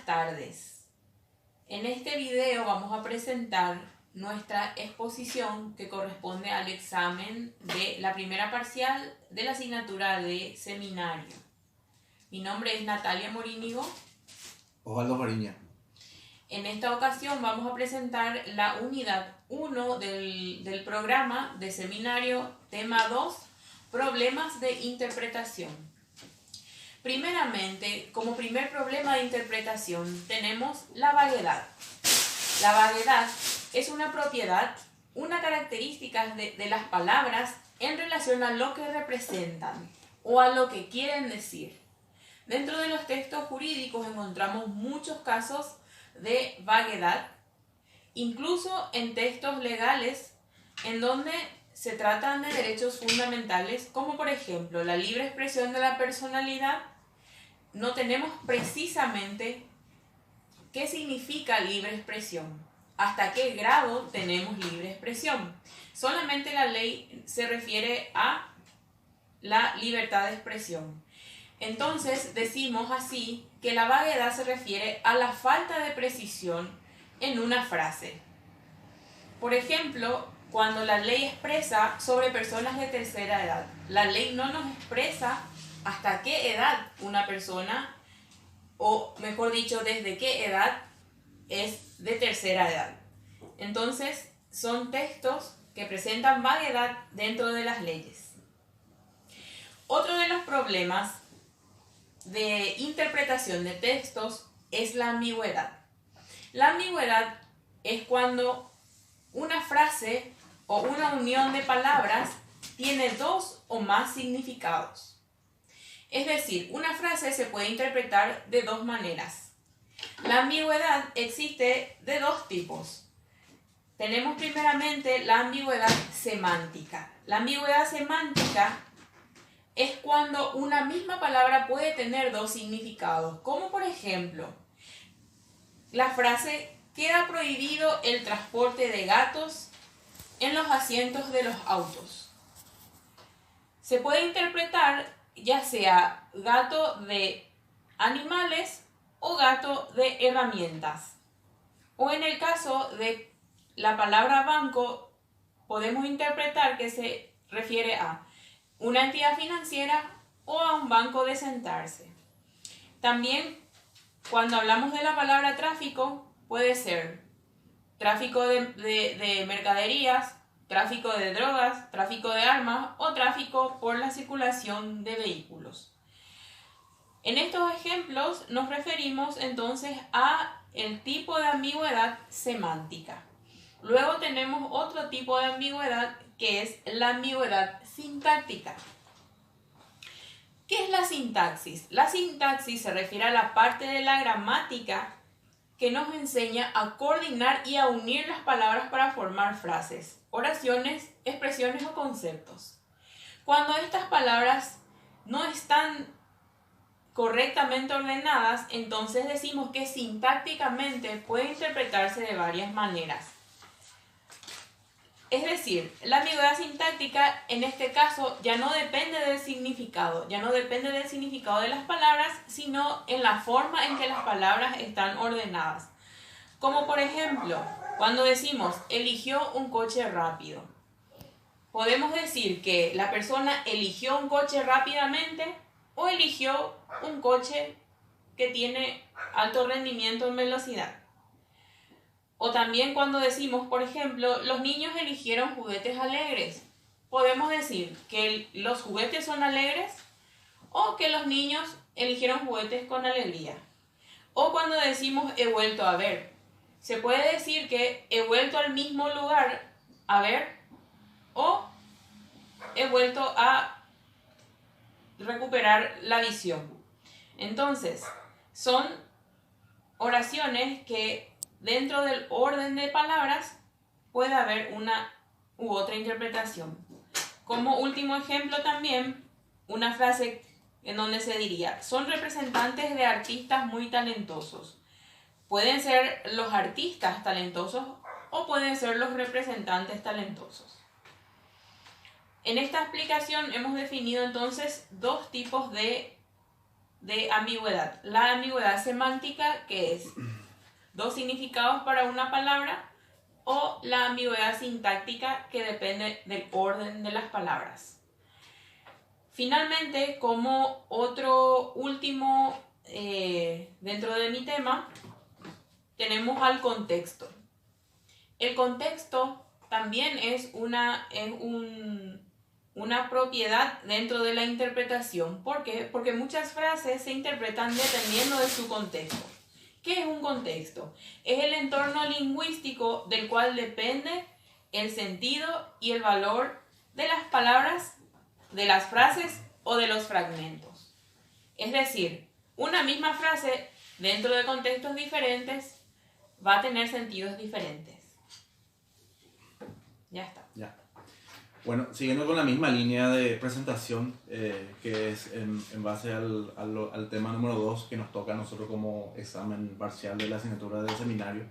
Buenas tardes. En este video vamos a presentar nuestra exposición que corresponde al examen de la primera parcial de la asignatura de seminario. Mi nombre es Natalia Morínigo. Osvaldo Fariña. En esta ocasión vamos a presentar la unidad 1 del programa de seminario, tema 2, problemas de interpretación. Primeramente, como primer problema de interpretación, tenemos la vaguedad. La vaguedad es una propiedad, una característica de las palabras en relación a lo que representan o a lo que quieren decir. Dentro de los textos jurídicos encontramos muchos casos de vaguedad, incluso en textos legales en donde se tratan de derechos fundamentales, como por ejemplo la libre expresión de la personalidad. No tenemos precisamente qué significa libre expresión, hasta qué grado tenemos libre expresión. Solamente la ley se refiere a la libertad de expresión. Entonces decimos así que la vaguedad se refiere a la falta de precisión en una frase. Por ejemplo, cuando la ley expresa sobre personas de tercera edad, la ley no nos expresa hasta qué edad una persona, o mejor dicho, desde qué edad es de tercera edad. Entonces, son textos que presentan vaguedad dentro de las leyes. Otro de los problemas de interpretación de textos es la ambigüedad. La ambigüedad es cuando una frase o una unión de palabras tiene dos o más significados. Es decir, una frase se puede interpretar de dos maneras. La ambigüedad existe de dos tipos. Tenemos primeramente la ambigüedad semántica. La ambigüedad semántica es cuando una misma palabra puede tener dos significados, como por ejemplo, la frase "queda prohibido el transporte de gatos en los asientos de los autos". Se puede interpretar ya sea gato de animales o gato de herramientas. O en el caso de la palabra banco, podemos interpretar que se refiere a una entidad financiera o a un banco de sentarse. También, cuando hablamos de la palabra tráfico, puede ser tráfico de mercaderías, tráfico de drogas, tráfico de armas o tráfico por la circulación de vehículos. En estos ejemplos nos referimos entonces a el tipo de ambigüedad semántica. Luego tenemos otro tipo de ambigüedad que es la ambigüedad sintáctica. ¿Qué es la sintaxis? La sintaxis se refiere a la parte de la gramática que nos enseña a coordinar y a unir las palabras para formar frases, oraciones, expresiones o conceptos. Cuando estas palabras no están correctamente ordenadas, entonces decimos que sintácticamente puede interpretarse de varias maneras. Es decir, la ambigüedad sintáctica en este caso ya no depende del significado, de las palabras, sino en la forma en que las palabras están ordenadas. Como por ejemplo, cuando decimos eligió un coche rápido, podemos decir que la persona eligió un coche rápidamente o eligió un coche que tiene alto rendimiento en velocidad. O también cuando decimos, por ejemplo, los niños eligieron juguetes alegres, podemos decir que los juguetes son alegres o que los niños eligieron juguetes con alegría. O cuando decimos he vuelto a ver, se puede decir que he vuelto al mismo lugar a ver o he vuelto a recuperar la visión. Entonces, son oraciones que dentro del orden de palabras puede haber una u otra interpretación. Como último ejemplo también, una frase en donde se diría, son representantes de artistas muy talentosos. Pueden ser los artistas talentosos o pueden ser los representantes talentosos. En esta explicación hemos definido entonces dos tipos de de ambigüedad. La ambigüedad semántica, que es dos significados para una palabra, o la ambigüedad sintáctica, que depende del orden de las palabras. Finalmente, como otro último dentro de mi tema, tenemos al contexto. El contexto también es una propiedad dentro de la interpretación. ¿Por qué? Porque muchas frases se interpretan dependiendo de su contexto. ¿Qué es un contexto? Es el entorno lingüístico del cual depende el sentido y el valor de las palabras, de las frases o de los fragmentos. Es decir, una misma frase dentro de contextos diferentes va a tener sentidos diferentes. Ya está. Ya. Bueno, siguiendo con la misma línea de presentación, que es en base al tema número 2 que nos toca a nosotros como examen parcial de la asignatura del seminario,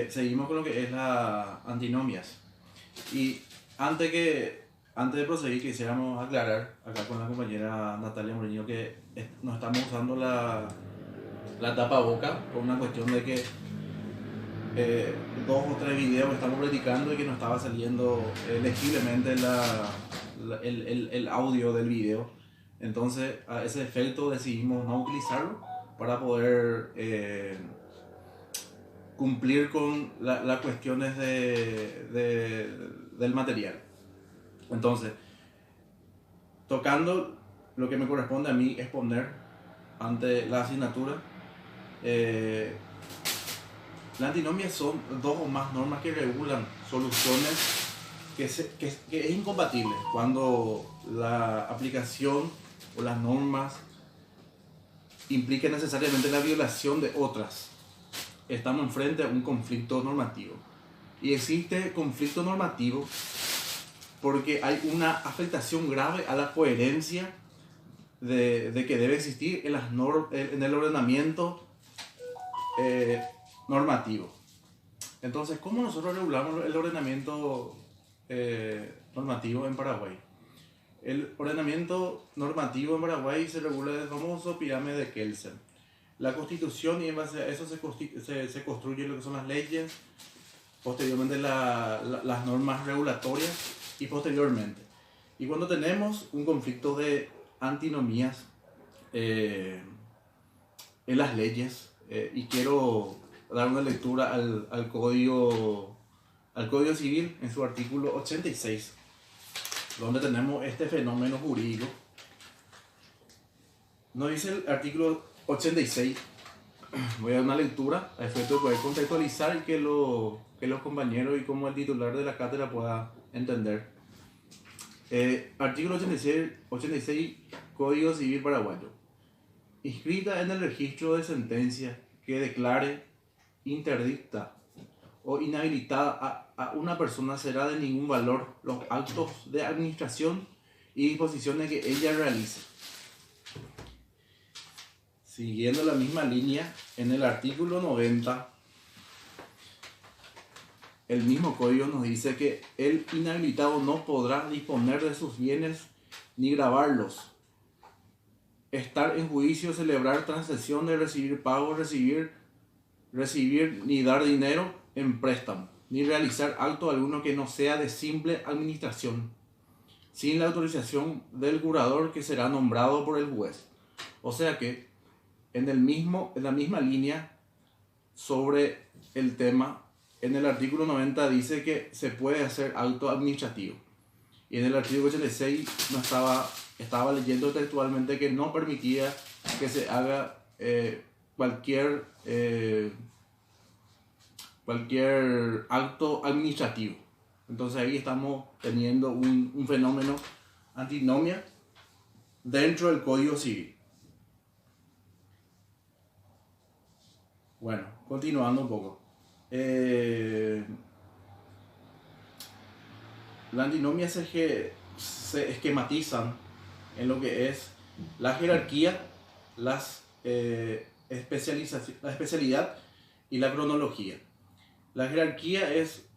seguimos con lo que es las antinomias. Y antes de proseguir, quisiéramos aclarar acá con la compañera Natalia Mourinho que no estamos usando la tapaboca por una cuestión de que 2 o 3 videos que estamos practicando y que no estaba saliendo legiblemente el audio del video. Entonces, a ese efecto decidimos no utilizarlo para poder cumplir con las cuestiones del material. Entonces, tocando lo que me corresponde a mí exponer ante la asignatura, las antinomias son 2 o más normas que regulan soluciones que es incompatible cuando la aplicación o las normas implican necesariamente la violación de otras. Estamos enfrente a un conflicto normativo. Y existe conflicto normativo porque hay una afectación grave a la coherencia de que debe existir en el ordenamiento normativo. Entonces, ¿cómo nosotros regulamos el ordenamiento normativo en Paraguay? El ordenamiento normativo en Paraguay se regula del famoso pirámide de Kelsen. La Constitución, y en base a eso se construyen lo que son las leyes, posteriormente las normas regulatorias y posteriormente. Y cuando tenemos un conflicto de antinomías en las leyes, y quiero dar una lectura al Código Civil en su artículo 86, donde tenemos este fenómeno jurídico. Nos dice el artículo 86, voy a dar una lectura a efecto de poder contextualizar y que los compañeros y como el titular de la cátedra pueda entender. Artículo 86, Código Civil Paraguayo. Inscrita en el registro de sentencia que declare interdicta o inhabilitada a una persona será de ningún valor los actos de administración y disposiciones que ella realice. Siguiendo la misma línea, en el artículo 90, el mismo código nos dice que el inhabilitado no podrá disponer de sus bienes ni gravarlos, estar en juicio, celebrar transacciones, recibir pagos, recibir ni dar dinero en préstamo, ni realizar acto alguno que no sea de simple administración, sin la autorización del curador que será nombrado por el juez. O sea que en la misma línea sobre el tema, en el artículo 90 dice que se puede hacer acto administrativo. Y en el artículo 86 estaba leyendo textualmente que no permitía que se haga cualquier acto administrativo. Entonces ahí estamos teniendo un fenómeno antinomia dentro del Código Civil. Bueno, continuando un poco. Las antinomias se esquematizan en lo que es la jerarquía, la especialidad y la cronología. La jerarquía es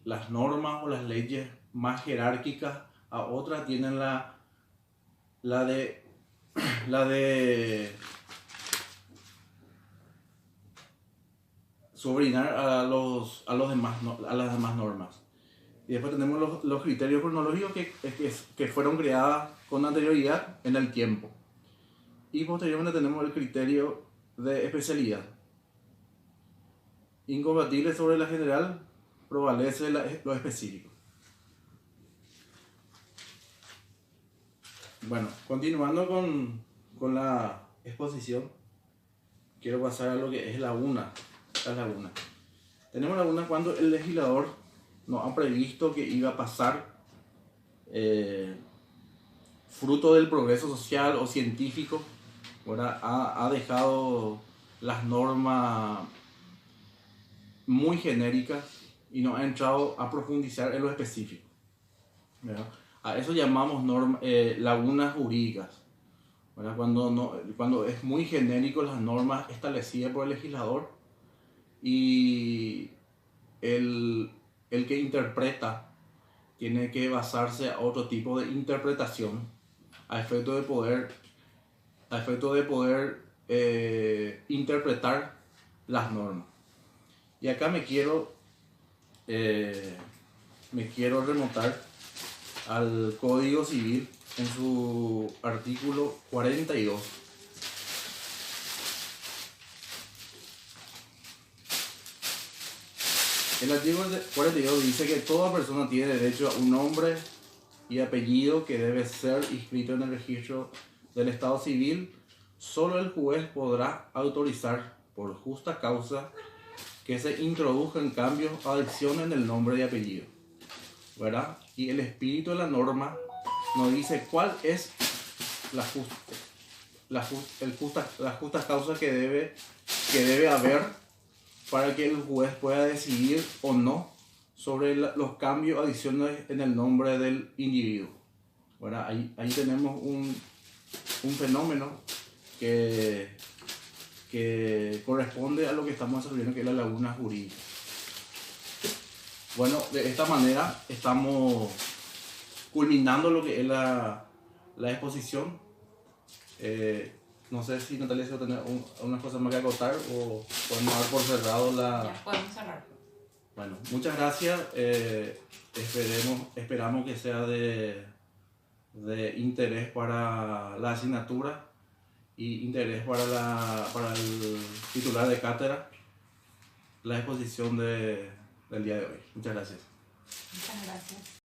las normas o las leyes más jerárquicas, a otras tienen la la de la de subordinar a los demás, a las demás normas. Y después tenemos los criterios cronológicos que fueron creadas con anterioridad en el tiempo. Y posteriormente tenemos el criterio de especialidad. Incompatible sobre la general, prevalece lo específico. Bueno, continuando con la exposición, quiero pasar a lo que es laguna. La laguna. Tenemos laguna cuando el legislador nos ha previsto que iba a pasar fruto del progreso social o científico, ¿verdad? Ha dejado las normas muy genéricas y no ha entrado a profundizar en lo específico, ¿verdad? A eso llamamos lagunas jurídicas, ¿verdad? Cuando es muy genérico las normas establecidas por el legislador y el que interpreta tiene que basarse a otro tipo de interpretación a efecto de poder interpretar las normas. Y acá me quiero remontar al Código Civil en su artículo 42. El artículo 42 dice que toda persona tiene derecho a un nombre y apellido que debe ser inscrito en el registro del Estado Civil. Solo el juez podrá autorizar por justa causa que se introduzcan cambios o adiciones en el nombre y apellido, ¿verdad? Y el espíritu de la norma nos dice cuál es las justas causas que debe haber para que el juez pueda decidir o no sobre los cambios o adiciones en el nombre del individuo, ¿verdad? Ahí tenemos un fenómeno que corresponde a lo que estamos desarrollando, que es la laguna jurídica. Bueno, de esta manera estamos culminando lo que es la exposición. No sé si Natalia se va a tener unas cosas más que acotar o podemos dar por cerrado la... Ya, podemos cerrar. Bueno, muchas gracias. Esperamos que sea de interés para la asignatura y interés para el titular de cátedra la exposición del día de hoy. Muchas gracias. Muchas gracias.